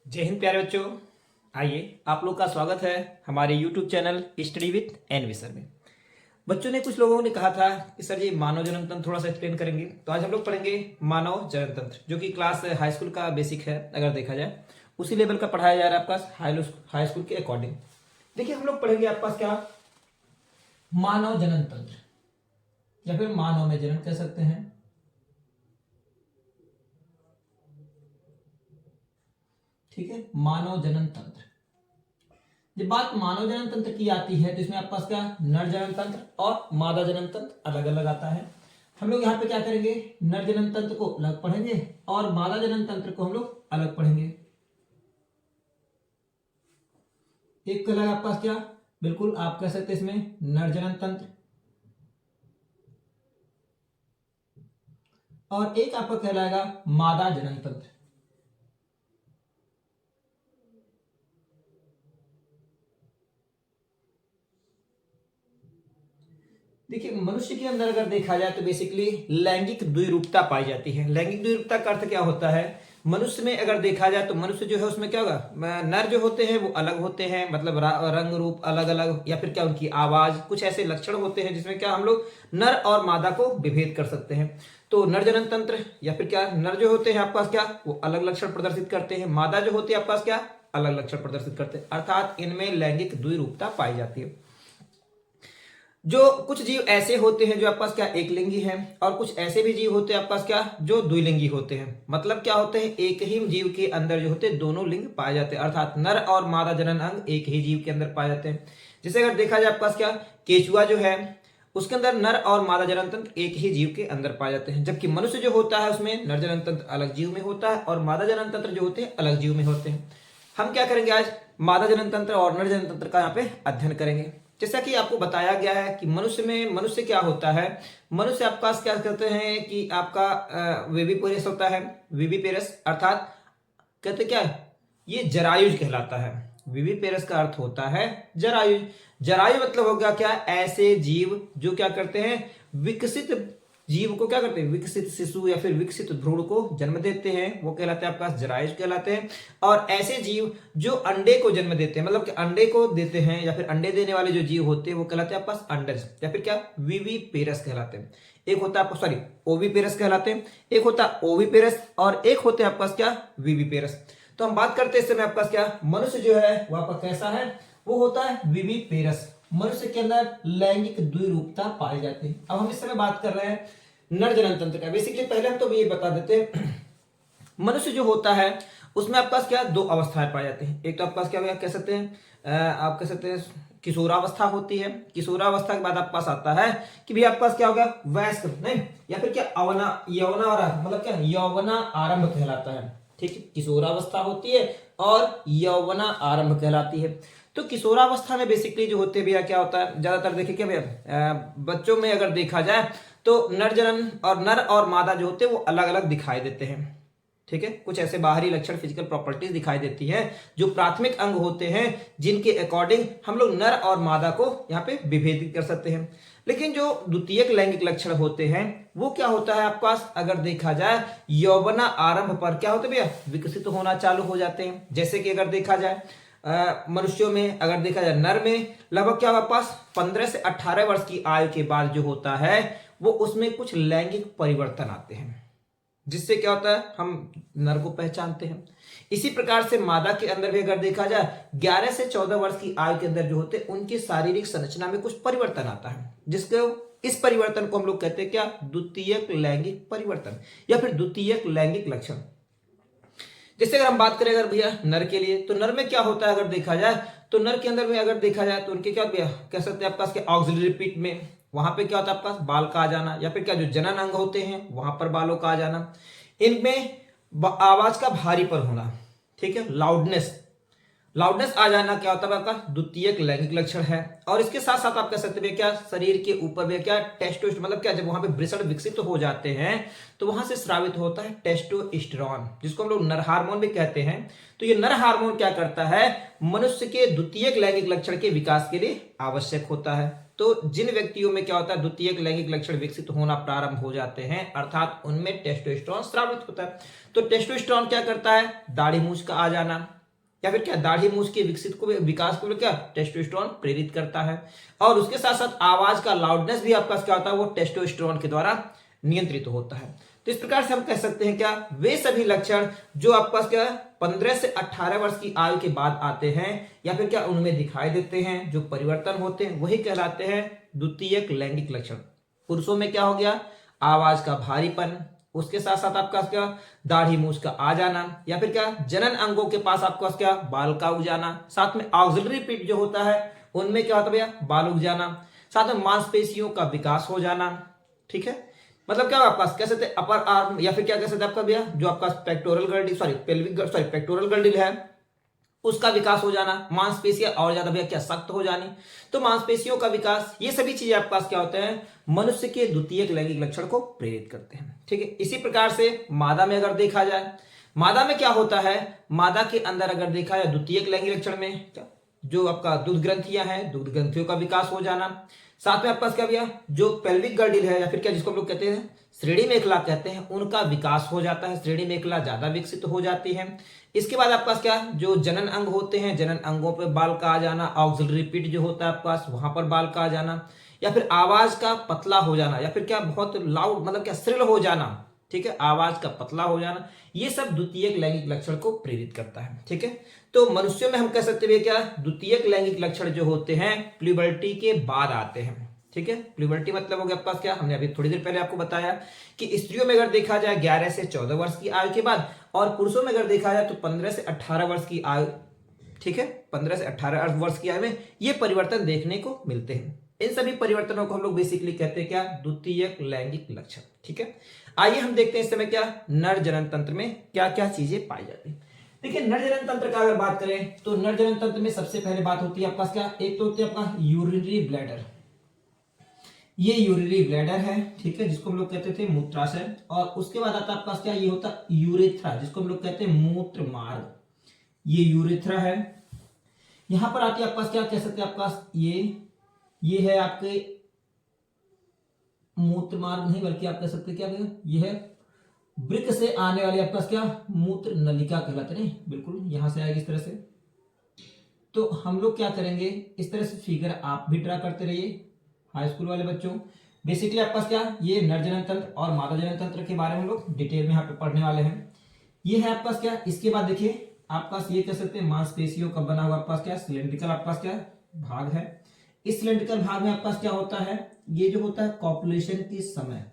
जय हिंद प्यारे बच्चों। आइए आप लोग का स्वागत है हमारे YouTube channel study with NV sir में। बच्चों ने कुछ लोगों ने कहा था कि सर जी मानव जनन तंत्र थोड़ा सा एक्सप्लेन करेंगे, तो आज हम लोग पढ़ेंगे मानव जनन तंत्र, जो कि क्लास हाई स्कूल का बेसिक है। अगर देखा जाए उसी लेवल का पढ़ाया जा रहा है आपका हाई स्कूल के अकॉर्डिंग। देखिए हम लोग पढ़ेंगे आपके पास क्या, मानव जनन तंत्र या फिर मानव में जनन कह सकते हैं। ठीक है, मानव जनन तंत्र। जब बात मानव जनन तंत्र की आती है तो इसमें आपके पास क्या, नर जनन तंत्र और मादा जनन तंत्र अलग अलग आता है। हम लोग यहाँ पे क्या करेंगे, नर जनन तंत्र को अलग पढ़ेंगे और मादा जनन तंत्र को हम लोग अलग पढ़ेंगे। एक अलग आपके पास क्या, बिल्कुल आप कह सकते हैं इसमें नर जनन तंत्र, और एक आपका कहलाएगा मादा जनन तंत्र। देखिए मनुष्य के अंदर अगर देखा जाए तो बेसिकली लैंगिक द्विरूपता पाई जाती है। लैंगिक द्विरूपता का अर्थ क्या होता है, मनुष्य में अगर देखा जाए तो मनुष्य जो है उसमें क्या होगा, नर जो होते हैं वो अलग होते हैं, मतलब रंग रूप अलग अलग, या फिर क्या उनकी आवाज, कुछ ऐसे लक्षण होते हैं जिसमें क्या हम लोग नर और मादा को विभेद कर सकते हैं। तो नर जनन तंत्र या फिर क्या, नर जो होते हैं आपके पास क्या, वो अलग लक्षण प्रदर्शित करते हैं, मादा जो होती है आपके पास क्या, अलग लक्षण प्रदर्शित करते हैं, अर्थात इनमें लैंगिक द्विरूपता पाई जाती है। जो कुछ जीव ऐसे होते हैं जो आपके पास क्या एक लिंगी हैं, और कुछ ऐसे भी जीव होते हैं आपके पास क्या जो द्विलिंगी होते हैं। मतलब क्या होते हैं, एक ही जीव के अंदर जो होते हैं दोनों लिंग पाए जाते हैं, अर्थात नर और मादा जनन अंग एक ही जीव के अंदर पाए जाते हैं। जैसे अगर देखा जाए आपके पास क्या, केचुआ जो है उसके अंदर नर और मादा जनन तंत्र एक ही जीव के अंदर पाए जाते हैं, जबकि मनुष्य जो होता है उसमें नर जनन तंत्र अलग जीव में होता है और मादा जनन तंत्र जो होते हैं अलग जीव में होते हैं। हम क्या करेंगे आज, मादा जनन तंत्र और नर जनन तंत्र का यहाँ पे अध्ययन करेंगे। जैसा कि आपको बताया गया है कि मनुष्य क्या होता है, मनुष्य आपके पास क्या कहते हैं कि आपका विविपेरस होता है। विविपेरस अर्थात कहते क्या है, ये जरायुज कहलाता है। विविपेरस का अर्थ होता है जरायुज। जरायु मतलब हो गया क्या, ऐसे जीव जो क्या करते हैं, विकसित जीव को क्या करते हैं, विकसित शिशु या फिर विकसित भ्रूण को जन्म देते हैं, वो कहलाते हैं आपके पास जरायुज कहलाते हैं। और ऐसे जीव जो अंडे को जन्म देते हैं, मतलब कि अंडे को देते हैं या फिर अंडे देने वाले जो जीव होते हैं वो कहलाते हैं आपके पास अंडज, या फिर क्या विविपेरस कहलाते हैं। एक होता है आपको सॉरी ओविपेरस कहलाते हैं, एक होता है ओविपेरस और एक होते हैं आपके पास क्या, विविपेरस। तो हम बात करते हैं इस समय आपके पास क्या, मनुष्य जो है वह आपका कैसा है, वो होता है विविपेरस। मनुष्य के अंदर लैंगिक द्विरूपता पाई जाती है। अब हम इस समय बात कर रहे हैं नर जनन तंत्र का। बेसिकली पहले हम तो ये बता देते हैं, मनुष्य जो होता है उसमें आपके पास क्या दो अवस्थाएं पाई जाती हैं। एक तो आपके पास क्या कह सकते हैं, आप कह सकते हैं किशोरावस्था होती है। किशोरावस्था के बाद आपके पास आता है कि भी आपके पास क्या होगा, वयस्क नहीं, या फिर क्या यौना मतलब क्या यौवना आरंभ कहलाता है। ठीक है, किशोरावस्था होती है और यौवना आरंभ कहलाती है। तो किशोरावस्था में बेसिकली जो होते हैं भैया क्या होता है, ज्यादातर देखिए क्या भैया, बच्चों में अगर देखा जाए तो नर और मादा जो होते हैं वो अलग अलग दिखाई देते हैं। ठीक है, कुछ ऐसे बाहरी लक्षण फिजिकल प्रॉपर्टीज दिखाई देती है जो प्राथमिक अंग होते हैं, जिनके अकॉर्डिंग हम लोग नर और मादा को यहाँ पे विभेदित कर सकते हैं। लेकिन जो द्वितीयक लैंगिक लक्षण होते हैं वो क्या होता है आपके पास, अगर देखा जाए यौवना आरंभ पर क्या होते भैया, विकसित होना चालू हो जाते हैं। जैसे कि अगर देखा जाए मनुष्यों में अगर देखा जाए, नर में लगभग क्या आपके पास 15 से 18 वर्ष की आयु के बाद जो होता है वो उसमें कुछ लैंगिक परिवर्तन आते हैं, जिससे क्या होता है हम नर को पहचानते हैं। इसी प्रकार से मादा के अंदर भी अगर देखा जाए 11 से 14 वर्ष की आयु के अंदर जो होते हैं उनकी शारीरिक संरचना में कुछ परिवर्तन आता है, जिसको इस परिवर्तन को हम लोग कहते हैं क्या, द्वितीयक लैंगिक परिवर्तन या फिर द्वितीयक लैंगिक लक्षण। जैसे अगर हम बात करें अगर भैया नर के लिए, तो नर में क्या होता है अगर देखा जाए तो नर के अंदर में अगर देखा जाए तो उनके क्या भैया कह सकते हैं आपके पास ऑक्सिलरी पीट में, वहां पे क्या होता है आपके पास बाल का आ जाना, या फिर क्या जो जनन अंग होते हैं वहां पर बालों का आ जाना। इनमें आवाज का भारीपन होना, ठीक है, लाउडनेस आ जाना क्या होता है आपका द्वितीयक लैंगिक लक्षण है। और इसके साथ साथ आप कह सकते हैं क्या, शरीर के ऊपर भी क्या टेस्टोस्टेरोन, मतलब क्या जब वहां पे वृषण विकसित हो जाते हैं तो वहां से स्रावित होता है टेस्टोस्टेरोन, जिसको हम लोग नर हार्मोन भी कहते हैं। तो ये नर हार्मोन क्या करता है, मनुष्य के द्वितीयक लैंगिक लक्षण के विकास के लिए आवश्यक होता है। तो जिन व्यक्तियों में क्या होता है, द्वितीयक लैंगिक लक्षण विकसित होना प्रारंभ हो जाते हैं, अर्थात उनमें टेस्टोस्टेरोन स्रावित होता है। तो टेस्टोस्टेरोन क्या करता है, दाढ़ी मूंछ का आ जाना या फिर क्या दाढ़ी मूंछ के विकास को क्या टेस्टोस्टेरोन प्रेरित करता है। और उसके साथ साथ आवाज का लाउडनेस भी आपका क्या होता है, वो टेस्टोस्टेरोन के द्वारा नियंत्रित होता है। तो इस प्रकार से हम कह सकते हैं क्या, वे सभी लक्षण जो आपके पास क्या 15 से 18 वर्ष की आयु के बाद आते हैं या फिर क्या उनमें दिखाई देते हैं, जो परिवर्तन होते हैं, वही कहलाते हैं द्वितीयक लैंगिक लक्षण। पुरुषों में क्या हो गया, आवाज का भारीपन, उसके साथ साथ आपका क्या दाढ़ी मूंछ का आ जाना या फिर क्या जनन अंगों के पास आपका क्या बाल का उग जाना, साथ में ऑक्सिलरी पिट जो होता है उनमें क्या होता है भैया, बाल उग जाना, साथ में मांसपेशियों का विकास हो जाना। ठीक है, मतलब क्या आपका कह सकते हैं अपर आर्म या फिर क्या कह सकते हैं आपका भैया जो आपका पेक्टोरल गर्डिल पेक्टोरल गर्डिल है उसका विकास हो जाना, मांसपेशियां और ज्यादा भैया क्या सख्त हो जानी। तो मांसपेशियों का विकास, ये सभी चीजें आपके पास क्या होते हैं, मनुष्य के द्वितीयक लैंगिक लक्षण को प्रेरित करते हैं। ठीक है, इसी प्रकार से मादा में अगर देखा जाए, मादा में क्या होता है, मादा के अंदर अगर देखा जाए द्वितीयक लैंगिक लक्षण में क्या जो आपका दूध ग्रंथियां हैं, दूध ग्रंथियों का विकास हो जाना, साथ में आपके पास क्या भैया जो पेल्विक गर्डिल है या फिर क्या जिसको हम लोग कहते हैं श्रेणी मेखला कहते हैं, उनका विकास हो जाता है, श्रेणी मेखला ज्यादा विकसित हो जाती है। इसके बाद आपके पास क्या जो जनन अंग होते हैं, जनन अंगों पे बाल का आ जाना, ऑक्सिलरी पिट जो होता है आपके पास वहां पर बाल का आ जाना, या फिर आवाज का पतला हो जाना या फिर क्या बहुत लाउड मतलब क्या श्रिल हो जाना। ठीक है, आवाज का पतला हो जाना, ये सब द्वितीयक लैंगिक लक्षण को प्रेरित करता है। ठीक है, तो मनुष्यों में हम कह सकते हैं क्या द्वितीयक लैंगिक लक्षण जो होते हैं प्यूबर्टी के बाद आते हैं। ठीक है, प्यूबर्टी मतलब हो गया आपके पास क्या, हमने अभी थोड़ी देर पहले आपको बताया कि स्त्रियों में अगर देखा जाए 11 से 14 वर्ष की आयु के बाद, और पुरुषों में अगर देखा जाए तो 15 से 18 वर्ष की आयु। ठीक है, 15 से 18 वर्ष की आयु में ये परिवर्तन देखने को मिलते हैं। इन सभी परिवर्तनों को हम लोग बेसिकली कहते हैं क्या, द्वितीयक लैंगिक लक्षण। ठीक है, आइए हम देखते हैं इस समय क्या नर जनन तंत्र में क्या क्या चीजें पाई जाती है। देखिए नर जनन तंत्र का अगर बात करें तो नर जनन तंत्र में सबसे पहले बात होती है आपका क्या, एक तो होती है आपका यूरिनरी ब्लैडर, ये यूरिनरी ब्लैडर है। ठीक है, जिसको हम लोग कहते थे मूत्राशय, और उसके बाद आता है आपका क्या, ये होता है यूरेथ्रा, जिसको हम लोग कहते हैं मूत्र मार्ग, ये यूरेथ्रा है। यहां पर आती है आपका क्या कह सकते हैं आपका ये है आपके मूत्र मार्ग नहीं बल्कि आप कह सकते हैं क्या भैया, ये है वृक्क से आने वाले आपका क्या मूत्र नलिका कहलाते, नहीं बिल्कुल यहां से आएगी इस तरह से। तो हम लोग क्या करेंगे, इस तरह से फिगर आप भी ड्रा करते रहिए हाई स्कूल वाले बच्चों। बेसिकली आपके पास क्या ये नर जनन तंत्र और मादा जनन तंत्र के बारे में हम लोग डिटेल में यहाँ पे पढ़ने वाले हैं। ये है आपके पास क्या, इसके बाद देखिए आपके पास ये कह सकते हैं मांसपेशियों का बना हुआ आपके पास क्या सिलेंड्रिकल आपके पास क्या भाग है। इस सिलेंड्रिकल भाग में आपके पास क्या होता है, ये जो होता है कॉपुलेशन के समय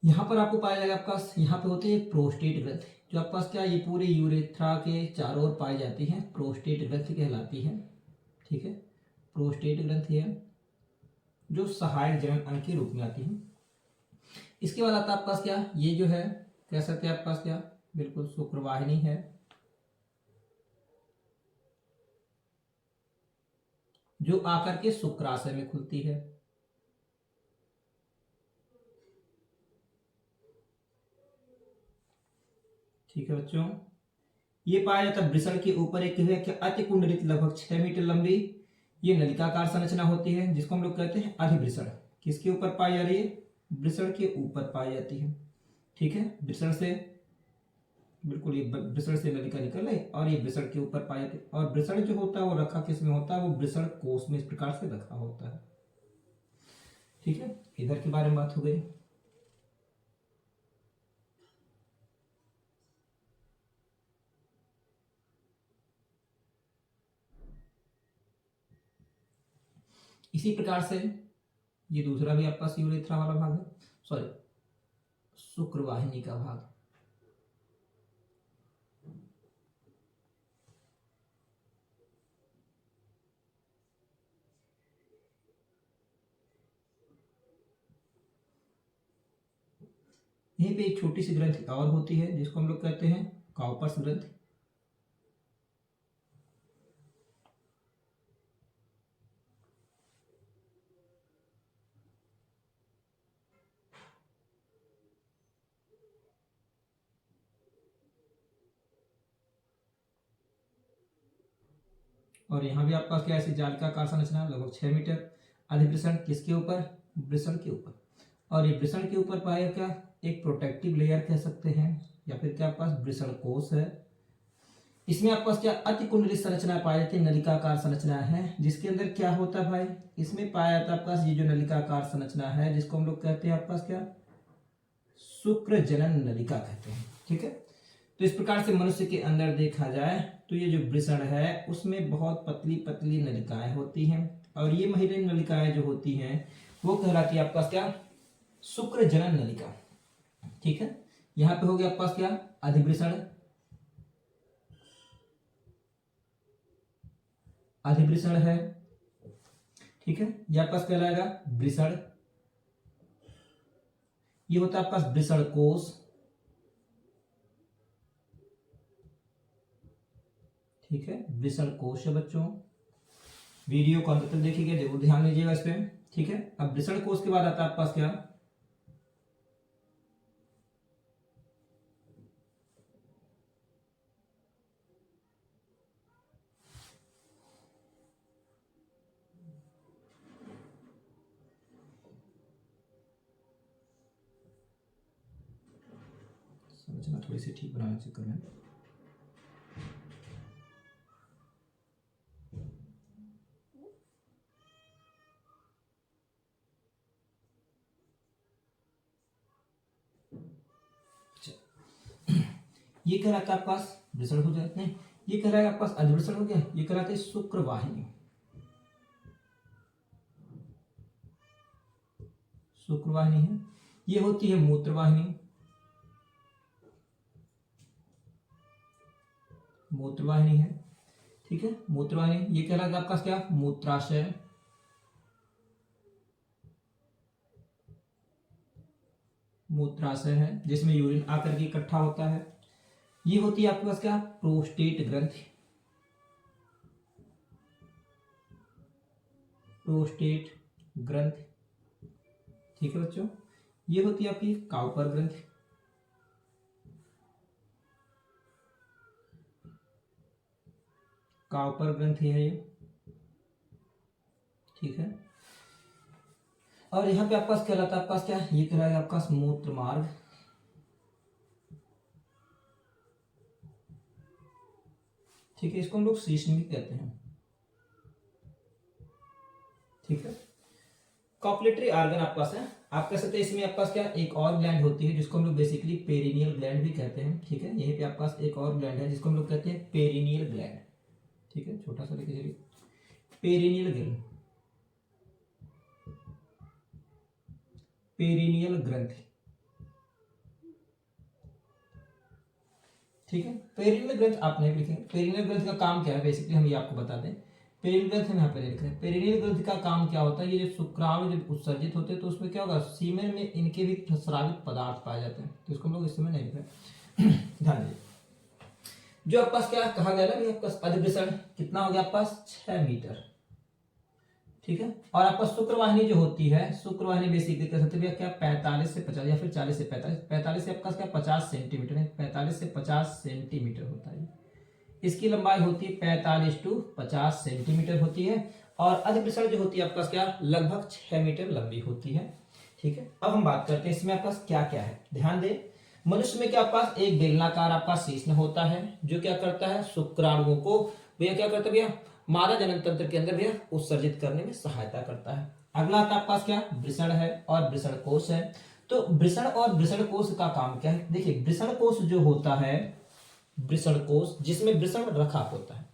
यहाँ पर आपको पाया जाएगा आपका यहाँ पे होती है प्रोस्टेट ग्रंथि, जो आपके पास क्या ये पूरे यूरेथ्रा के चारों ओर पाई जाती है, प्रोस्टेट ग्रंथि कहलाती है। ठीक है, प्रोस्टेट ग्रंथि है जो सहायक जनन अंग के रूप में आती है। इसके बाद आता है आपके पास क्या, ये जो है कह सकते हैं आपके पास क्या बिल्कुल शुक्रवाहिनी है, जो आकर के शुक्राशय में खुलती है। ठीक है बच्चों, ये पाया जाता है वृषण के ऊपर एक अति कुंडलित लगभग 6 मीटर लंबी ये नलिकाकार संरचना होती है, जिसको हम लोग कहते हैं अधिवृषण। किसके ऊपर पाई जा रही है, वृषण के ऊपर पाई जाती है। ठीक है, वृषण से बिल्कुल ये वृषण से नलिका निकले और ये वृषण के ऊपर पाए थे। और वृषण जो होता है वो रखा किस में होता है, वो वृषण कोश में इस प्रकार से रखा होता है। ठीक है, इधर के बारे में बात हो गई। इसी प्रकार से ये दूसरा भी आपका यूरेथ्रा वाला भाग है, सॉरी शुक्रवाहिनी का भाग। यहीं पे एक छोटी सी ग्रंथि और होती है जिसको हम लोग कहते हैं काउपर्स ग्रंथि। और यहाँ भी आपका क्या ऐसी जाल का आकार संरचना लगभग 6 मीटर। अधिवृषण किसके ऊपर, वृषण के ऊपर। और ये वृषण के ऊपर पाया क्या, एक प्रोटेक्टिव लेयर कह सकते हैं, या फिर क्या पास वृषण कोश है। इसमें आपके पास क्या अति कुंडलित संरचना पाई जाती है, नलिकाकार संरचना है, जिसके अंदर क्या होता है भाई, इसमें पाया जाता है आपके पास ये जो नलिकाकार संरचना है जिसको हम लोग कहते हैं आपके पास क्या, शुक्र जनन नलिका कहते हैं। ठीक है, तो इस प्रकार से मनुष्य के अंदर देखा जाए तो ये जो वृषण है उसमें बहुत पतली पतली नलिकाएं होती हैं, और ये महिला नलिकाएं जो होती हैं वो कहलाती है आपके पास क्या, शुक्र जनन नलिका। ठीक है, यहां पे हो गया आपके पास क्या, अधिवृषण, अधिवृषण है। ठीक है, यह आपके पास कहलाएगा वृषण। ये होता है आपके पास वृषण कोश। ठीक है, वृषण कोश है बच्चों, वीडियो को अंत तक देखिएगा, जरूर ध्यान दीजिएगा इस पे। ठीक है, अब वृषण कोश के बाद आता है आपके पास क्या, संरचना थोड़ी सी ठीक बनाने के चक्कर में। ये कहलाता है आपके पास वृषण हो जाते हैं, ये कहलाएगा आपके पास अधिवृषण हो गया, ये कहलाते हैं शुक्रवाहिनी। शुक्रवाहिनी है, ये होती है मूत्रवाहिनी। मूत्रवाहिनी है, ठीक है, मूत्रवाहिनी। ये कहलाता है आपका क्या, मूत्राशय। मूत्राशय है जिसमें यूरिन आकर के इकट्ठा होता है। ये होती है आपके पास क्या, प्रोस्टेट ग्रंथि। प्रोस्टेट ग्रंथि। ठीक है बच्चों, ये होती है आपकी काउपर ग्रंथि। काउपर ग्रंथि है ये। ठीक है, और यहां पे आपके पास कहलाता है आपके पास क्या, ये कहलाएगा आपका मूत्र मार्ग। ठीक है, इसको हम लोग शीर्षण भी कहते हैं। ठीक है, कॉपलेटरी ऑर्गन आपके पास है, आप कह सकते हैं इसमें आपके पास क्या, एक और ग्लैंड होती है जिसको हम लोग बेसिकली पेरिनियल ग्लैंड भी कहते हैं। ठीक है, यहीं पे आपके पास एक और ग्लैंड है जिसको हम लोग कहते हैं पेरिनियल ग्लैंड। ठीक है, छोटा सा लेके चलिए, पेरिनियल ग्लैंड, पेरिनियल ग्रंथि। ठीक है, पेरिनियल ग्रंथ आप नहीं लिखेंगे, पेरिनियल ग्रंथ का काम क्या है बेसिकली हम ये आपको बता दें। पेरिनियल ग्रंथ हम यहाँ पे लिख रहे हैं, पेरिनियल ग्रंथ का काम क्या होता है, ये जो शुक्राणु जब उत्सर्जित होते हैं तो उसमें क्या होगा, सीमेन में इनके भी स्रावित पदार्थ पाए जाते हैं, तो इसको हम लोग इस समय नहीं लिख रहे। ध्यान दीजिए, जो आपके पास क्या कहा गया ना, आपके पास अधिवृषण कितना हो गया, आपके पास 6 मीटर। ठीक है, और आपका शुक्रवाहिनी जो होती है, शुक्रवाहिनी बेसिकली कह सकते हैं क्या, 45 से 50 या फिर 40 से 45, 45 से आपका क्या 50 सेंटीमीटर है, 45 से 50 सेंटीमीटर होता है। इसकी लंबाई होती है 45 to 50 सेंटीमीटर होती है, और अधिवृषण जो होती है आपके पास क्या, लगभग 6 मीटर लंबी होती है। ठीक है, अब हम बात करते हैं इसमें आपके पास क्या क्या है, ध्यान दें। मनुष्य में क्या पास एक बेलनाकार आपका शीश्न होता है जो क्या करता है शुक्राणुओं को भैया क्या करता है भैया मादा जनन तंत्र के अंदर भैया उत्सर्जित करने में सहायता करता है। अगला आता है आपके पास क्या वृषण है और वृषण कोश है। तो वृषण और वृषण कोश का काम क्या है, देखिए वृषण कोश जो होता है वृषण कोश जिसमें वृषण रखा होता है,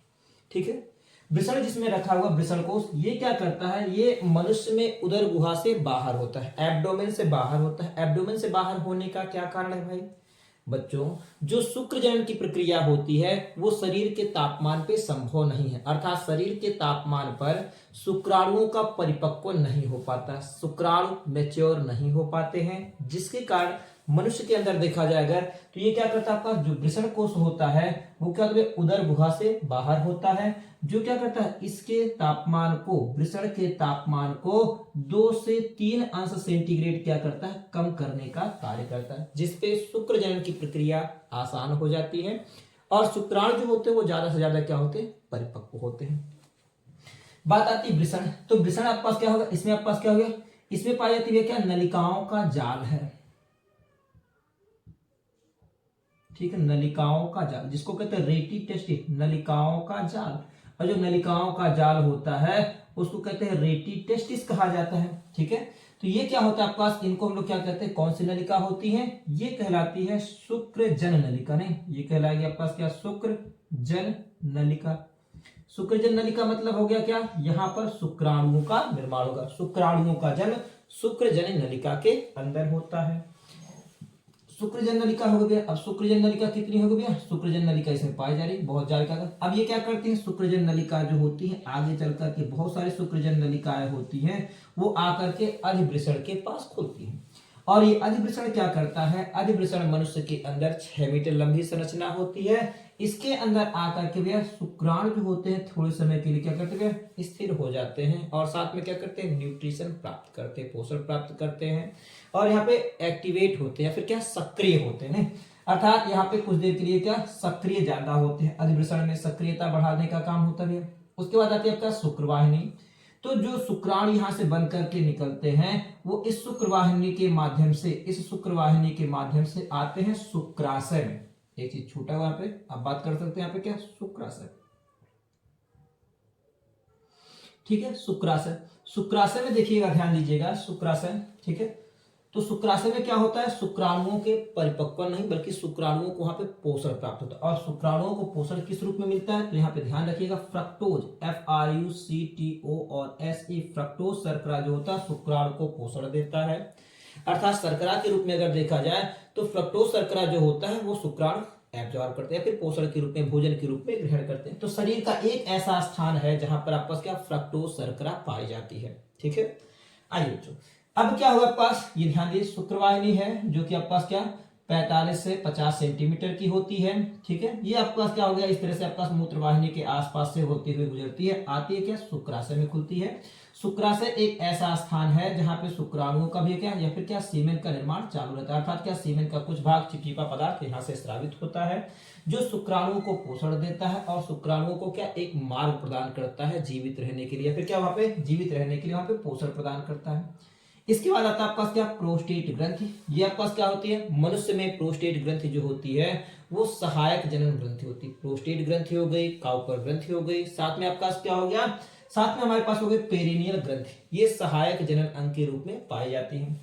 ठीक है, वृषण जिसमें रखा हुआ वृषण कोश ये क्या करता है, ये मनुष्य में उदर गुहा से बाहर होता है, एब्डोमेन से बाहर होता है। एब्डोमेन से बाहर होने का क्या कारण है भाई बच्चों, जो शुक्र जनन की प्रक्रिया होती है वो शरीर के तापमान पे संभव नहीं है, अर्थात शरीर के तापमान पर शुक्राणुओं का परिपक्व नहीं हो पाता, शुक्राणु मैच्योर नहीं हो पाते हैं, जिसके कारण मनुष्य के अंदर देखा जाए अगर तो ये क्या करता है आपका जो वृषण कोश होता है वो क्या करता है उदर गुहा से बाहर होता है, जो क्या करता है इसके तापमान को वृषण के तापमान को 2 से 3 अंश सेंटीग्रेड क्या करता है कम करने का कार्य करता है, जिसपे शुक्र जनन की प्रक्रिया आसान हो जाती है और शुक्राणु जो होते हैं वो ज्यादा से ज्यादा क्या होते हैं परिपक्व होते हैं। बात आती है वृषण, तो वृषण आपके पास क्या होगा, इसमें आपके पास क्या होगा, इसमें पाई जाती है क्या नलिकाओं का जाल है, ठीक है, नलिकाओं का जाल जिसको कहते हैं रेटी टेस्टिस, नलिकाओं का जाल, और जो नलिकाओं का जाल होता है उसको कहते हैं रेटी टेस्टिस कहा जाता है, ठीक है। तो ये क्या होता है आपके पास, इनको हम लोग क्या कहते हैं, कौन सी नलिका होती है, ये कहलाती है शुक्र जन नलिका, नहीं ये कहलाएगी आपके पास क्या शुक्र जन नलिका। शुक्र जन नलिका मतलब हो गया क्या, यहाँ पर शुक्राणुओं का निर्माण होगा, शुक्राणुओं का जन्म शुक्र जन नलिका के अंदर होता है। शुक्रजन नलिका हो गया, अब शुक्रजन नलिका कितनी हो गई, शुक्रजन नलिका इसमें पाई जा रही बहुत ज्यादा। अब ये क्या करती है, शुक्रजन नलिका जो होती है आगे चल करके बहुत सारी शुक्रजन नलिकाएं होती हैं वो आकर के अधिवृषण के पास खुलती है, और ये अधिवृषण क्या करता है, अधिवृषण मनुष्य के अंदर 6 मीटर लंबी संरचना होती है, इसके अंदर आकर के भैया शुक्राणु जो होते हैं थोड़े समय के लिए क्या करते हैं स्थिर हो जाते हैं, और साथ में क्या करते हैं न्यूट्रिशन प्राप्त करते हैं, पोषण प्राप्त करते हैं, और यहाँ पे एक्टिवेट होते हैं, फिर क्या सक्रिय होते हैं, अर्थात यहाँ पे कुछ देर के लिए क्या सक्रिय ज्यादा होते हैं, अधिवृषण में सक्रियता बढ़ाने का काम होता है। उसके बाद आती है आपका शुक्रवाहिनी, तो जो शुक्राणु यहाँ से बन करके निकलते हैं वो इस शुक्रवाहिनी के माध्यम से, इस शुक्रवाहिनी के माध्यम से आते हैं शुक्राशय में। एक चीज छूटा हुआ यहाँ पे, अब बात कर सकते हैं यहाँ पे क्या शुक्राशय, ठीक है, शुक्राशय। शुक्राशय में देखिएगा ध्यान दीजिएगा शुक्राशय, ठीक है, तो शुक्राशय में क्या होता है, शुक्राणुओं के परिपक्व नहीं बल्कि शुक्राणुओं को वहां पे पोषण प्राप्त होता है, और शुक्राणुओं को पोषण किस रूप में मिलता है, तो यहाँ पे ध्यान रखिएगा फ्रक्टोज FRUCTO और SE फ्रक्टोज शर्करा जो होता है शुक्राणु को पोषण देता है, अर्थात शर्करा के रूप में अगर देखा जाए तो फ्रक्टोज शर्करा जो होता है वो शुक्राणु एब्जॉर्ब करते हैं, फिर पोषण के रूप में भोजन के रूप में ग्रहण करते हैं। तो शरीर का एक ऐसा स्थान है जहां पर आपके पास क्या फ्रक्टोज शर्करा पाई जाती है, ठीक है। आइए बच्चों अब क्या होगा आपके पास, ये ध्यान दीजिए शुक्रवाहिनी है जो कि आपके पास क्या 45 से 50 सेंटीमीटर की होती है, ठीक है, ये आपके पास क्या हो गया इस तरह से आपके पास मूत्रवाहिनी के आसपास से होती हुई गुजरती है, आती है क्या शुक्राशय में खुलती है। शुक्राशय एक ऐसा स्थान है जहां पे शुक्राणुओं का भी क्या या फिर क्या सीमेन का निर्माण चालू रहता है, अर्थात क्या सीमेन का कुछ भाग चिपचिपा पदार्थ यहाँ से स्रावित होता है जो शुक्राणुओं को पोषण देता है और शुक्राणुओं को क्या एक मार्ग प्रदान करता है जीवित रहने के लिए, फिर क्या वहां पे जीवित रहने के लिए वहां पे पोषण प्रदान करता है। इसके बाद आता है आपके पास क्या प्रोस्टेट ग्रंथि, ये आपके पास क्या होती है, मनुष्य में प्रोस्टेट ग्रंथि जो होती है वो सहायक जनन ग्रंथि होती है, प्रोस्टेट ग्रंथि हो गई, काउपर ग्रंथि हो गई, साथ में आपका क्या हो गया, साथ में हमारे पास हो गई पेरिनियल ग्रंथि, ये सहायक जनन अंग के रूप में पाई जाती है,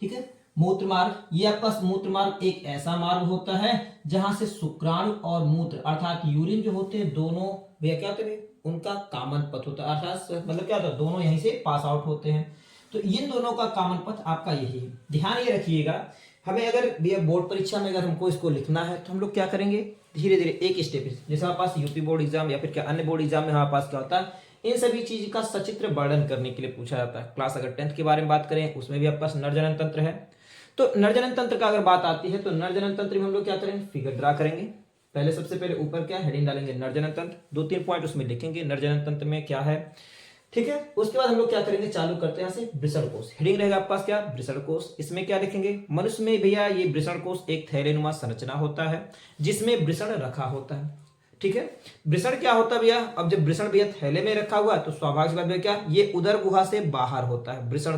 ठीक है। मूत्र मार्ग, ये आपके पास मूत्र मार्ग एक ऐसा मार्ग होता है जहां से शुक्राणु और मूत्र अर्थात यूरिन जो होते हैं दोनों वे क्या होते हैं उनका कॉमन पथ होता है, अर्थात मतलब क्या होता है दोनों यहीं से पास आउट होते हैं, तो इन दोनों का कॉमन पथ आपका यही है। ध्यान ये रखिएगा, हमें अगर भैया बोर्ड परीक्षा में अगर हमको इसको लिखना है तो हम लोग क्या करेंगे धीरे धीरे एक स्टेप, जैसे हमारे पास यूपी बोर्ड एग्जाम या फिर क्या अन्य बोर्ड एग्जाम में हमारे पास क्या होता है इन सभी चीज का सचित्र वर्णन करने के लिए पूछा जाता है। क्लास अगर 10th के बारे में बात करें उसमें भी आपके पास नरजनन तंत्र है, तो नरजनन तंत्र का अगर बात आती है तो नरजनन तंत्र में हम लोग क्या करेंगे फिगर ड्रा करेंगे, पहले सबसे पहले ऊपर क्या हेडिंग डालेंगे नरजनन तंत्र, 2-3 पॉइंट उसमें लिखेंगे नरजनन तंत्र में क्या है, ठीक है। उसके बाद हम लोग क्या करेंगे चालू करते हैं यहाँ से वृषण कोश, हेडिंग रहेगा आपके पास क्या वृषण कोश, इसमें क्या लिखेंगे मनुष्य में भैया ये वृषण कोश एक थैलेनुमा संरचना होता है जिसमें वृषण रखा होता है, ठीक है। वृषण क्या होता है भैया, अब जब वृषण भैया थैले में रखा हुआ है तो स्वाभाविक बात है क्या, ये उदर गुहा से बाहर होता है। वृषण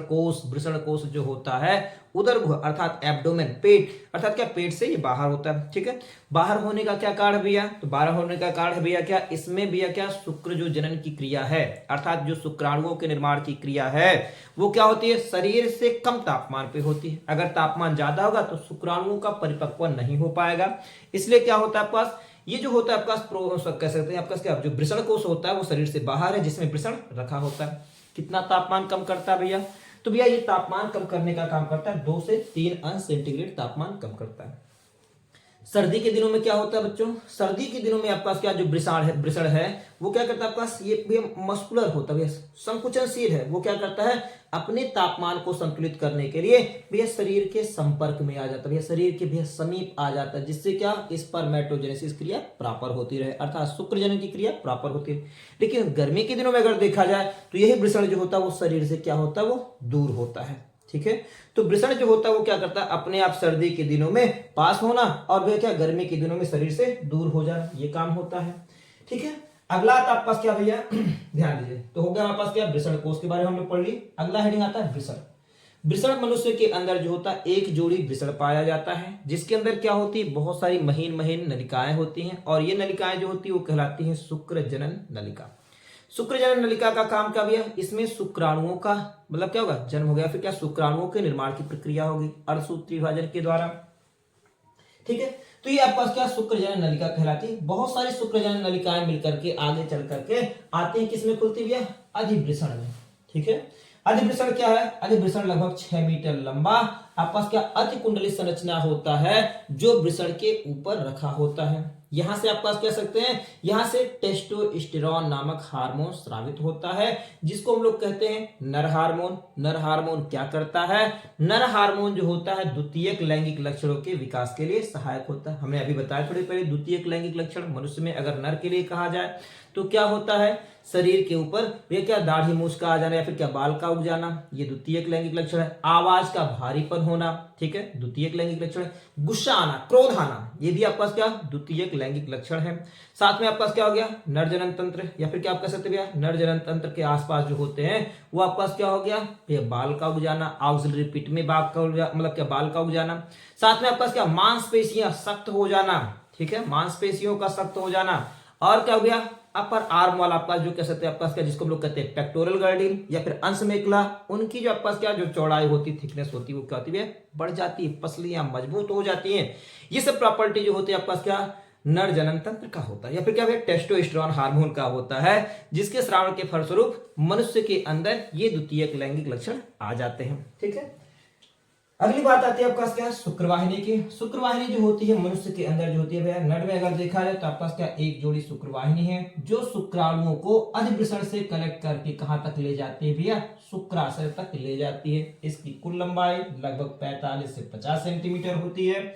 कोश जो होता है उदर गुहा अर्थात एब्डोमेन, पेट अर्थात क्या, पेट से ये बाहर होता है। ठीक है, बाहर होने का क्या कारण है भैया, तो बाहर होने का कारण है भैया क्या, इसमें भैया क्या, शुक्र जो जनन की क्रिया है अर्थात जो शुक्राणुओं के निर्माण की क्रिया है वो क्या होती है, शरीर से कम तापमान पे होती है। अगर तापमान ज्यादा होगा तो शुक्राणुओं का परिपक्व नहीं हो पाएगा। इसलिए क्या होता है आपके पास, ये जो होता है आपका कह सकते हैं आपका क्या, जो वृषण कोश होता है वो शरीर से बाहर है जिसमें वृषण रखा होता है। कितना तापमान कम करता है भैया, तो भैया ये तापमान कम करने का काम करता है, 2 से 3 अंश सेंटीग्रेड तापमान कम करता है। सर्दी के दिनों में क्या होता है बच्चों, सर्दी के दिनों में आपके पास क्या, जो वृषण है वो क्या करता है आपके पास, ये मस्कुलर होता है, संकुचनशील है। वो क्या करता है, अपने तापमान को संतुलित करने के लिए भैया शरीर के संपर्क में आ जाता है, भैया शरीर के भैया समीप आ जाता है, जिससे क्या, स्पर्मेटोजेनेसिस क्रिया प्रॉपर होती रहे अर्थात शुक्रजनन की क्रिया प्रॉपर होती है। लेकिन गर्मी के दिनों में अगर देखा जाए तो यही वृषण जो होता है वो शरीर से क्या होता है, वो दूर होता है। ठीक है, तो वृषण जो होता है वो क्या करता है, अपने आप सर्दी के दिनों में पास होना और वह क्या, गर्मी के दिनों में शरीर से दूर हो जाना, ये काम होता है। ठीक है, अगला आता है आपके पास क्या भैया ध्यान दीजिए, तो हो गया हमारे पास क्या, वृषण कोश के बारे में हमने पढ़ ली। अगला हेडिंग आता है वृषण। वृषण मनुष्य के अंदर जो होता है एक जोड़ी वृषण पाया जाता है, जिसके अंदर क्या होती है, बहुत सारी महीन महीन नलिकाएं होती हैं, और ये नलिकाएं जो होती है वो कहलाती हैं शुक्र जनन नलिका। शुक्र जनन नलिका का काम क्या भैया, इसमें शुक्राणुओं का मतलब क्या होगा, जन्म हो गया, फिर क्या, शुक्राणुओं के निर्माण की प्रक्रिया होगी अर्धसूत्री विभाजन के द्वारा। ठीक है, तो ये आपके पास क्या, शुक्र जनन नलिका कहलाती है। बहुत सारी शुक्र जनन नलिकाएं मिलकर के आगे चल करके आते हैं, किसमें खुलती भैया, अधिवृषण में। ठीक है, अधिवृषण क्या है, अधिवृषण लगभग 6 मीटर लंबा आपके पास क्या, अतिकुंडली संरचना होता है जो वृषण के ऊपर रखा होता है। यहां से आप कह सकते हैं, यहां से टेस्टोस्टेरोन नामक हार्मोन स्रावित होता है, जिसको हम लोग कहते हैं नर हार्मोन। नर हार्मोन क्या करता है, नर हार्मोन जो होता है द्वितीयक लैंगिक लक्षणों के विकास के लिए सहायक होता है। हमने अभी बताया थोड़ी पहले, द्वितीयक लैंगिक लक्षण मनुष्य में अगर नर के लिए कहा जाए तो क्या होता है, शरीर के ऊपर ये क्या, दाढ़ी मूछ का आ जाना या फिर क्या, बाल का उग जाना, ये द्वितीयक लैंगिक लक्षण है। आवाज का भारीपन होना, ठीक है, द्वितीयक लैंगिक लक्षण। गुस्सा आना, क्रोध आना, ये भी आपके पास क्या, द्वितीयक लैंगिक लक्षण है। साथ में आपके पास क्या हो गया, नर जनन तंत्र या फिर क्या आप कह सकते हैं भैया, नर जनन तंत्र के आसपास जो होते हैं वो आपके पास क्या हो गया, भैया बाल का उग जाना, ऑक्सिलरी पिट में बाल का मतलब क्या, बाल का उग जाना। साथ में आपके पास क्या, मांसपेशियां सख्त हो जाना, ठीक है, मांसपेशियों का सख्त हो जाना। और क्या हो गया, अपर आर्म वाला आपका जो कह सकते हैं आपका क्या, जिसको हम लोग कहते हैं पेक्टोरल गर्डिल या फिर अंश मेखला, उनकी जो आपका क्या, जो चौड़ाई होती, थिकनेस होती है वो क्या होती है, बढ़ जाती है, पसलियां मजबूत हो जाती हैं। ये सब प्रॉपर्टी जो होती है आपका क्या, नर जनन तंत्र का होता है या फिर क्या है, टेस्टोस्टेरोन हार्मोन का होता है, जिसके स्रावण के फलस्वरूप मनुष्य के अंदर ये द्वितीयक लैंगिक लक्षण आ जाते हैं। ठीक है, अगली बात आती है आपका क्या, शुक्रवाहिनी की। शुक्रवाहिनी जो होती है मनुष्य के अंदर जो होती है भैया, नर में अगर देखा जाए तो आपके पास क्या, एक जोड़ी शुक्रवाहिनी है जो शुक्राणुओं को अधिवृषण से कलेक्ट करके कहां तक ले जाती है भैया, शुक्राशय तक ले जाती है। इसकी कुल लंबाई लगभग 45 से 50 सेंटीमीटर होती है।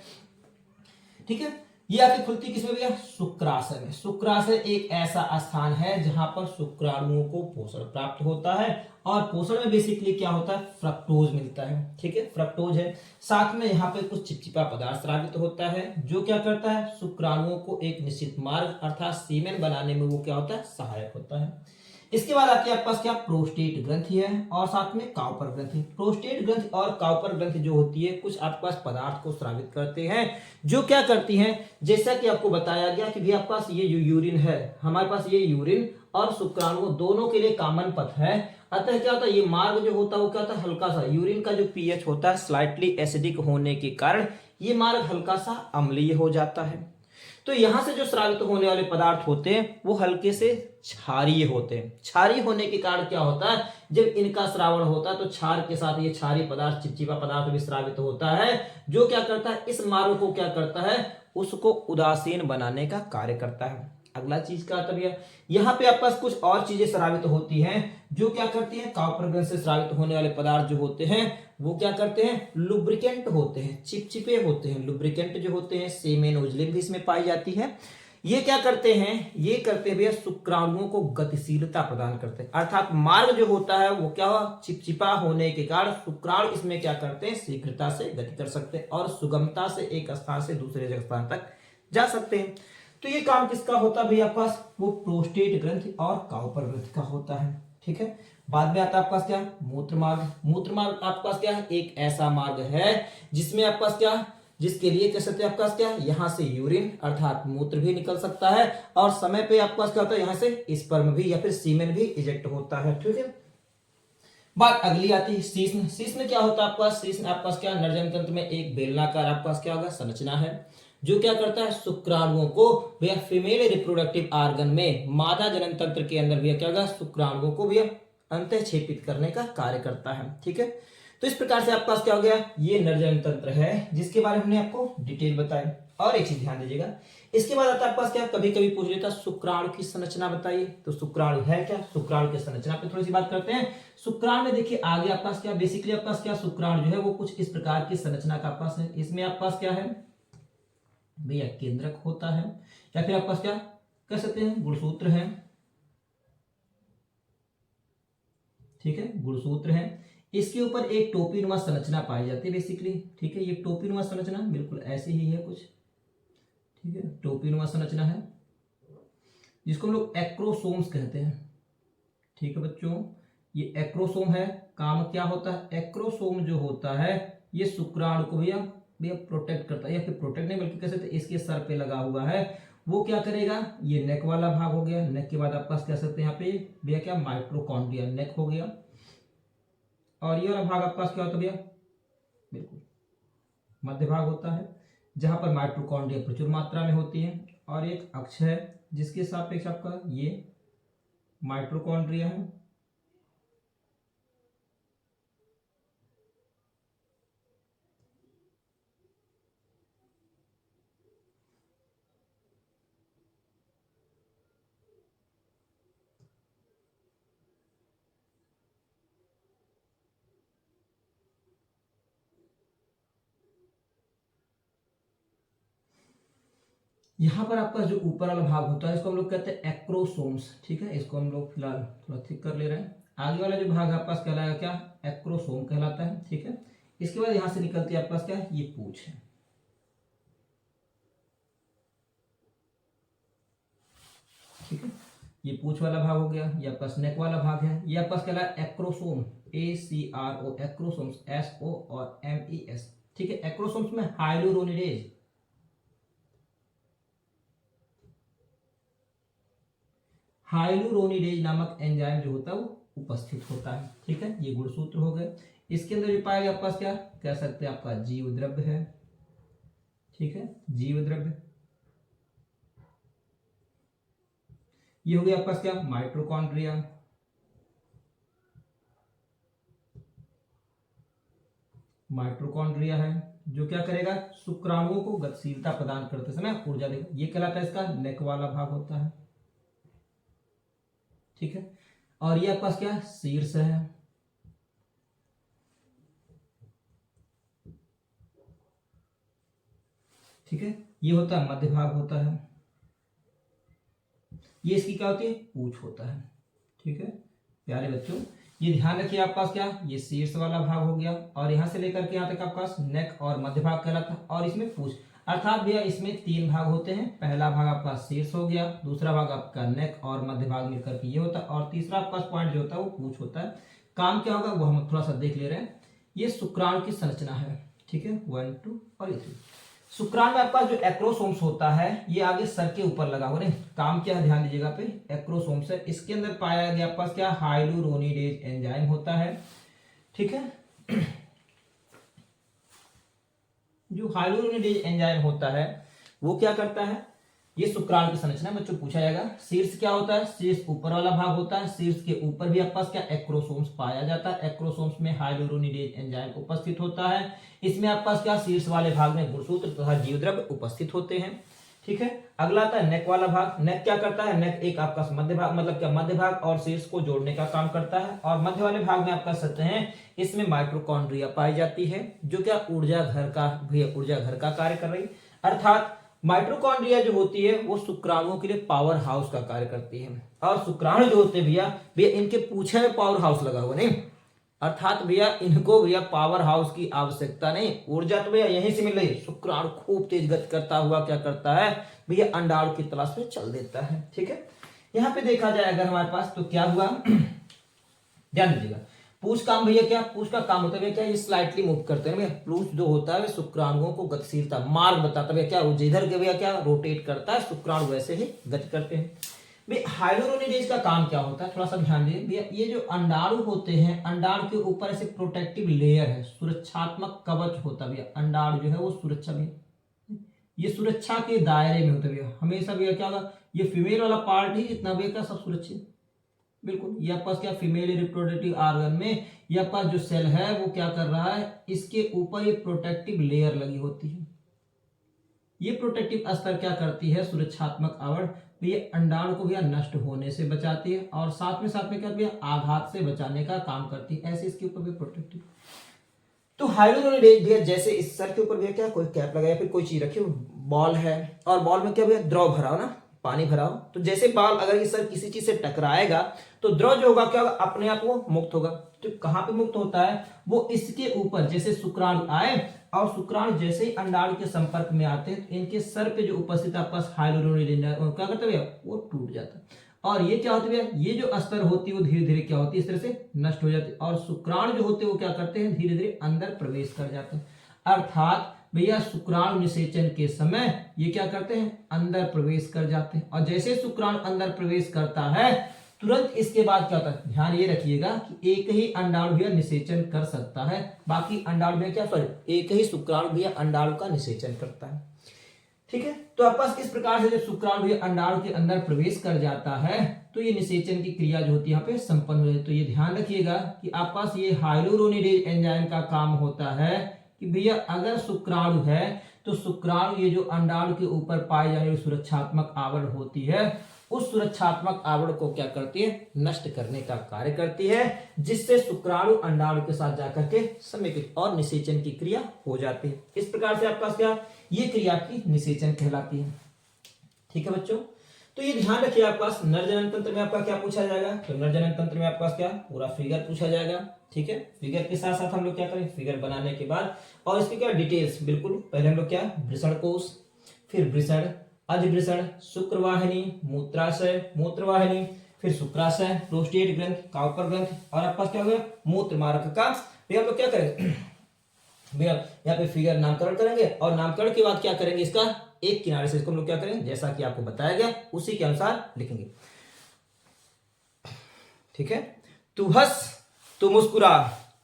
ठीक है, ये आके खुलती किसमें भैया, शुक्राशय में। शुक्राशय एक ऐसा स्थान है जहां पर शुक्राणुओं को पोषण प्राप्त होता है, और पोषण में बेसिकली क्या होता है, फ्रक्टोज मिलता है। ठीक है, फ्रक्टोज है, साथ में यहाँ पे कुछ चिपचिपा पदार्थ स्रावित होता है, जो क्या करता है, शुक्राणुओं को एक निश्चित मार्ग अर्थात सीमेन बनाने में वो क्या होता है, सहायक होता है। इसके बाद आती है आपके पास क्या, प्रोस्टेट ग्रंथि है और साथ में काउपर ग्रंथि। प्रोस्टेट ग्रंथि और काउपर ग्रंथि जो होती है कुछ आपके पास पदार्थ को स्रावित करते हैं, जो क्या करती हैं, जैसा कि आपको बताया गया कि भी आपके पास ये जो यूरिन है, हमारे पास ये यूरिन और शुक्राणु दोनों के लिए कॉमन पथ है। अतः क्या होता है, ये मार्ग जो होता है वो क्या होता है, हल्का सा, यूरिन का जो पीएच होता है स्लाइटली एसिडिक होने के कारण ये मार्ग हल्का सा अम्लीय हो जाता है। तो यहां से जो स्रावित होने वाले पदार्थ होते हैं वो हल्के से क्षारीय होते हैं। क्षारीय होने के कारण क्या होता है, जब इनका श्रावण होता है तो क्षार के साथ ये क्षारीय पदार्थ, चिपचिपा पदार्थ भी स्रावित होता है, जो क्या करता है, इस मार्ग को क्या करता है, उसको उदासीन बनाने का कार्य करता है। अगला चीज क्या आता है, यहाँ पे आपके पास कुछ और चीजें स्रावित होती हैं, जो क्या करती हैं, काउपर ग्रंथि से स्रावित होने वाले पदार्थ जो होते हैं वो क्या करते हैं, लुब्रिकेंट होते हैं, चिपचिपे होते हैं। लुब्रिकेंट जो होते हैं, सेमेन ओजलिन भी इसमें पाई जाती है। ये क्या करते हैं, ये करते हुए शुक्राणुओं को गतिशीलता प्रदान करते हैं, अर्थात मार्ग जो होता है वो क्या हुआ, चिपचिपा होने के कारण शुक्राणु इसमें क्या करते हैं, शीघ्रता से गति कर सकते हैं और सुगमता से एक स्थान से दूसरे स्थान तक जा सकते हैं। तो ये काम किसका होता है भैया आपके पास, वो प्रोस्टेट ग्रंथि और काउपर ग्रंथि का होता है। ठीक है, बाद में आता है आपके पास क्या, मूत्र मार्ग। मूत्र मार्ग आपके पास क्या है, एक ऐसा मार्ग है जिसमें आपके पास क्या, जिसके लिए कह सकते हैं आपके पास क्या, यहाँ से यूरिन अर्थात मूत्र भी निकल सकता है और समय पे आपके पास क्या होता है, यहाँ से स्पर्म भी या फिर सीमेन भी इजेक्ट होता है। ठीक है, बात अगली आती है शीश्न। शीश्न क्या होता है आपके पास, शीश्न आपके पास क्या, नरजन तंत्र में एक बेलनाकार आपके पास क्या होगा, संरचना है जो क्या करता है, शुक्राणुओं को भैया फीमेल रिप्रोडक्टिव आर्गन में मादा जनन तंत्र के अंदर भैया क्या होगा, शुक्राणुओं को भैया अंतःक्षेपित करने का कार्य करता है। ठीक है, तो इस प्रकार से आपके पास क्या हो गया, ये नरजन तंत्र है जिसके बारे में हमने आपको डिटेल बताई। और एक चीज ध्यान दीजिएगा, इसके बाद आता है आपके पास क्या, कभी कभी पूछ लेता शुक्राणु की संरचना बताइए। तो शुक्राणु है क्या, शुक्राणु की संरचना पे थोड़ी सी बात करते हैं। शुक्राणु में देखिए आगे आपके पास क्या, बेसिकली आपके पास क्या, शुक्राणु जो है वो कुछ इस प्रकार की संरचना का पास है। इसमें आपके पास क्या है भैया, केंद्रक होता है या फिर आपके पास क्या कह सकते हैं, गुणसूत्र है। ठीक है, गुणसूत्र है। इसके ऊपर एक टोपी नुमा संरचना पाई जाती है बेसिकली। ठीक है, ये टोपी नुमा संरचना बिल्कुल ऐसी ही है कुछ। ठीक है, टोपी नुमा संरचना है जिसको हम लोग एक्रोसोम्स कहते हैं। ठीक है बच्चों, ये एक्रोसोम है। काम क्या होता है, एक्रोसोम जो होता है ये शुक्राणु को भैया भैया प्रोटेक्ट करता है, या फिर प्रोटेक्ट नहीं बल्कि कह सकते इसके सर पे लगा हुआ है। वो क्या करेगा, ये नेक वाला भाग हो गया। नेक के बाद आपके पास कह सकते हैं यहाँ पे भैया क्या, माइट्रोकॉन्ड्रिया नेक हो गया। और ये वाला भाग आपके पास क्या होता है भैया, बिल्कुल मध्य भाग होता है जहां पर माइट्रोकॉन्ड्रिया प्रचुर मात्रा में होती है। और एक अक्ष है जिसके सापेक्ष आपका ये माइट्रोकॉन्ड्रिया है। यहाँ पर आपका जो ऊपर वाला भाग होता है इसको हम लोग कहते हैं एक्रोसोम्स। ठीक है, इसको हम लोग फिलहाल थोड़ा थिक कर ले रहे हैं। आगे वाला जो भाग आपके पास कहलाएगा क्या, एक्रोसोम कहलाता है। ठीक है, इसके बाद यहां से निकलती है आपके पास क्या, ये पूंछ है। ठीक है, ये पूंछ वाला भाग हो गया। ये आपका नेक वाला भाग है। ये आपका कहला एक्रोसोम, ACRO एक्रोसोम्स, SO और MES। ठीक है, एक्रोसोम्स में हाइलुरोनिडेज हाइलुरोनिडेज नामक एंजाइम जो होता है वो उपस्थित होता है। ठीक है, ये गुणसूत्र हो गए। इसके अंदर जो पाया गया आपके पास क्या कह सकते हैं, आपका जीव द्रव्य है। ठीक है, जीव द्रव्य ये हो गया आपके पास क्या, माइट्रोकॉन्ड्रिया। माइट्रोकॉन्ड्रिया है जो क्या करेगा, शुक्राणुओं को गतिशीलता प्रदान करते समय ऊर्जा देगा। ये कहलाता है इसका नेक वाला भाग होता है। ठीक है, और ये आपके पास क्या शीर्ष है। ठीक है, ये होता है मध्य भाग होता है। ये इसकी क्या होती है, पूंछ होता है। ठीक है प्यारे बच्चों, ये ध्यान रखिए आपके पास क्या, ये शीर्ष वाला भाग हो गया और यहां से लेकर के यहां तक आपके पास नेक और मध्य भाग कहलाता है। और इसमें पूंछ, अर्थात भैया इसमें 3 भाग होते हैं। पहला भाग आपका शीर्ष हो गया, दूसरा भाग आपका नेक और मध्य भाग मिलकर के ये होता है, और तीसरा आपके पास पॉइंट जो होता है वो पूंछ होता है। काम क्या होगा वो हम थोड़ा सा देख ले रहे हैं। ये शुक्राणु की संरचना है। ठीक है, 1 2 और 3। शुक्राणु में आपका जो एक्रोसोम्स होता है ये आगे सर के ऊपर लगा हुआ, नहीं काम क्या है ध्यान दीजिएगा पे, एक्रोसोम्स है। इसके अंदर पाया गया आपके पास क्या, हाइलुरोनिडेज एंजाइम होता है। ठीक है, जो हाइलुरोनिडेज एंजाइम होता है वो क्या करता है, ये शुक्राणु की संरचना बच्चों पूछा जाएगा। शीर्ष क्या होता है, शीर्ष ऊपर वाला भाग होता है। शीर्ष के ऊपर भी आपके पास क्या एक्रोसोम्स पाया जाता है। एक्रोसोम्स में हाइलुरोनिडेज एंजाइम उपस्थित होता है। इसमें आपके पास क्या शीर्ष वाले भाग में गुणसूत्र तथा जीवद्रव्य उपस्थित होते हैं। ठीक है, अगला आता है नेक वाला भाग। नेक क्या करता है, नेक एक आपका मध्य भाग, मतलब क्या मध्य भाग और शीर्ष को जोड़ने का काम करता है। और मध्य वाले भाग में आप कह सकते हैं इसमें माइट्रोकॉन्ड्रिया पाई जाती है जो क्या ऊर्जा घर का कार्य कर रही। अर्थात माइट्रोकॉन्ड्रिया जो होती है वो शुक्राणुओं के लिए पावर हाउस का कार्य करती है। और शुक्राणु जो होते हैं भैया इनके पूछे में पावर हाउस लगा हुआ, नहीं अर्थात भैया इनको भैया पावर हाउस की आवश्यकता नहीं, ऊर्जा तो भैया यहीं से मिल रही है। शुक्राणु खूब तेज गति करता हुआ क्या करता है, भैया अंडाणु की तलाश में चल देता है। ठीक है, यहाँ पे देखा जाए अगर हमारे पास तो क्या हुआ, ध्यान दीजिएगा, पूछ काम भैया क्या, पूछ का काम होता है भैया क्या, ये स्लाइटली मूव करते हैं भैया। पूछ जो होता है शुक्राणुओं को गतिशीलता मार्ग बताता है भैया क्या, जिधर के भैया क्या रोटेट करता है शुक्राणु वैसे ही गति करते हैं। भैया हाइलोरोनिडेज का काम क्या होता है, थोड़ा सा ध्यान दीजिए भैया। ये जो अंडाणु होते हैं, अंडाणु के ऊपर ऐसे प्रोटेक्टिव लेयर है, सुरक्षात्मक कवच होता है भैया। अंडाणु जो है वो सुरक्षा भी, ये सुरक्षा के दायरे में होता है भैया हमेशा भैया। क्या होगा, ये फीमेल वाला पार्ट ही जितना भैया क्या सब सुरक्षित, बिल्कुल। ये आपके पास क्या फीमेल रिप्रोडक्टिव ऑर्गन में ये आपके पास जो सेल है वो क्या कर रहा है, इसके ऊपर ये प्रोटेक्टिव लेयर लगी होती है। ये प्रोटेक्टिव स्तर क्या करती है, सुरक्षात्मक आवरण, तो ये अंडाणु को भैया नष्ट होने से बचाती है और साथ में क्या भैया आघात से बचाने का काम करती है। ऐसे इसके ऊपर भी प्रोटेक्टिव। तो हाइलोरोनिडेज भैया जैसे इस सर के ऊपर भैया क्या कोई कैप लगाया, फिर कोई चीज रखी हो, बॉल है और बॉल में क्या भैया द्रव भरा हो ना, पानी भरा हो। तो जैसे बॉल अगर ये सर किसी चीज से टकराएगा तो द्रव जो होगा क्या होगा, अपने आप वो मुक्त होगा। तो कहां पे मुक्त होता है, वो इसके ऊपर जैसे शुक्राणु आए और शुक्राणु जैसे ही अंडाणु के संपर्क में आते हैं तो इनके सर पे जो उपस्थित आपके पास हाइलोरोनिडेज क्या करता है भैया, वो टूट जाता है। और ये क्या होता है भैया, ये जो अस्तर होती है वो धीरे धीरे क्या होती है, इस तरह से नष्ट हो जाती है और शुक्राणु जो होते हैं वो क्या करते हैं, धीरे धीरे अंदर प्रवेश कर जाते हैं। अर्थात भैया शुक्राणु निषेचन के समय ये क्या करते हैं, अंदर प्रवेश कर जाते हैं। और जैसे शुक्राणु अंदर प्रवेश करता है तुरंत इसके बाद क्या होता है, ध्यान ये रखिएगा कि एक ही अंडाणु भैया निषेचन कर सकता है, बाकी अंडाणु भैया क्या, सॉरी एक ही शुक्राणु भैया अंडाणु का निषेचन करता है। ठीक है, तो आपके पास इस प्रकार से जब शुक्राणु भैया अंडाणु के अंदर प्रवेश कर जाता है तो ये निषेचन की क्रिया जो होती है यहाँ पे संपन्न हो जाती है। तो ये ध्यान रखिएगा कि आपके पास ये हाइलोरोनिडेज एंजाइम का काम होता है कि भैया अगर शुक्राणु है तो शुक्राणु ये जो अंडाणु के ऊपर पाए जाने वाली सुरक्षात्मक आवरण होती है उस सुरक्षात्मक आवरण को क्या करती है, नष्ट करने का कार्य करती है, जिससे शुक्राणु अंडाणु के साथ जाकर के समेकित और निषेचन की क्रिया हो जाती है। इस प्रकार से आपका क्या, ये क्रिया की निषेचन कहलाती है। ठीक है बच्चों, तो ये ध्यान रखिए आपके पास नर जनन तंत्र में आपका क्या पूछा जाएगा, तो नर जनन तंत्र में आपके पास क्या पूरा फिगर पूछा जाएगा। ठीक है, फिगर के साथ साथ हम लोग क्या करें, फिगर बनाने के बाद और इसकी क्या डिटेल्स, बिल्कुल पहले हम लोग क्या वृषण कोश, फिर वृषण, अधिवृषण, शुक्रवाहिनी, मूत्राशय, मूत्रवाहिनी, फिर शुक्राशय, प्रोस्टेट ग्रंथ, काउपर ग्रंथ और आपके पास क्या हो गया मूत्र मार्ग का। भैया हम लोग क्या करें भैया यहाँ पे फिगर नामकरण करेंगे और नामकरण के बाद क्या करेंगे, इसका एक किनारे से इसको हम लोग क्या करेंगे, जैसा कि आपको बताया गया उसी के अनुसार लिखेंगे। ठीक है, तू हंस तू मुस्कुरा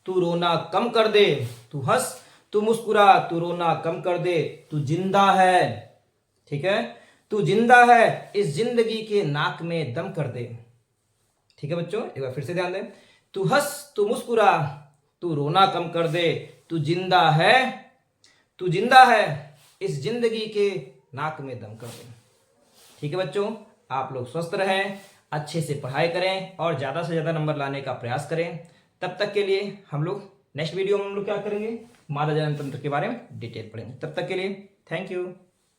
तू रोना कम कर दे, तू हंस तू मुस्कुरा तू रोना कम कर दे, तू जिंदा है। ठीक है, तू जिंदा है इस जिंदगी के नाक में दम कर दे। ठीक है बच्चों, एक बार फिर से ध्यान दें, तू हंस तू मुस्कुरा तू रोना कम कर दे, तू जिंदा है इस जिंदगी के नाक में दम कर दे। ठीक है बच्चों, आप लोग स्वस्थ रहें, अच्छे से पढ़ाई करें और ज्यादा से ज्यादा नंबर लाने का प्रयास करें। तब तक के लिए हम लोग नेक्स्ट वीडियो में हम लोग क्या करेंगे, मादा जनन तंत्र के बारे में डिटेल पढ़ेंगे। तब तक के लिए थैंक यू।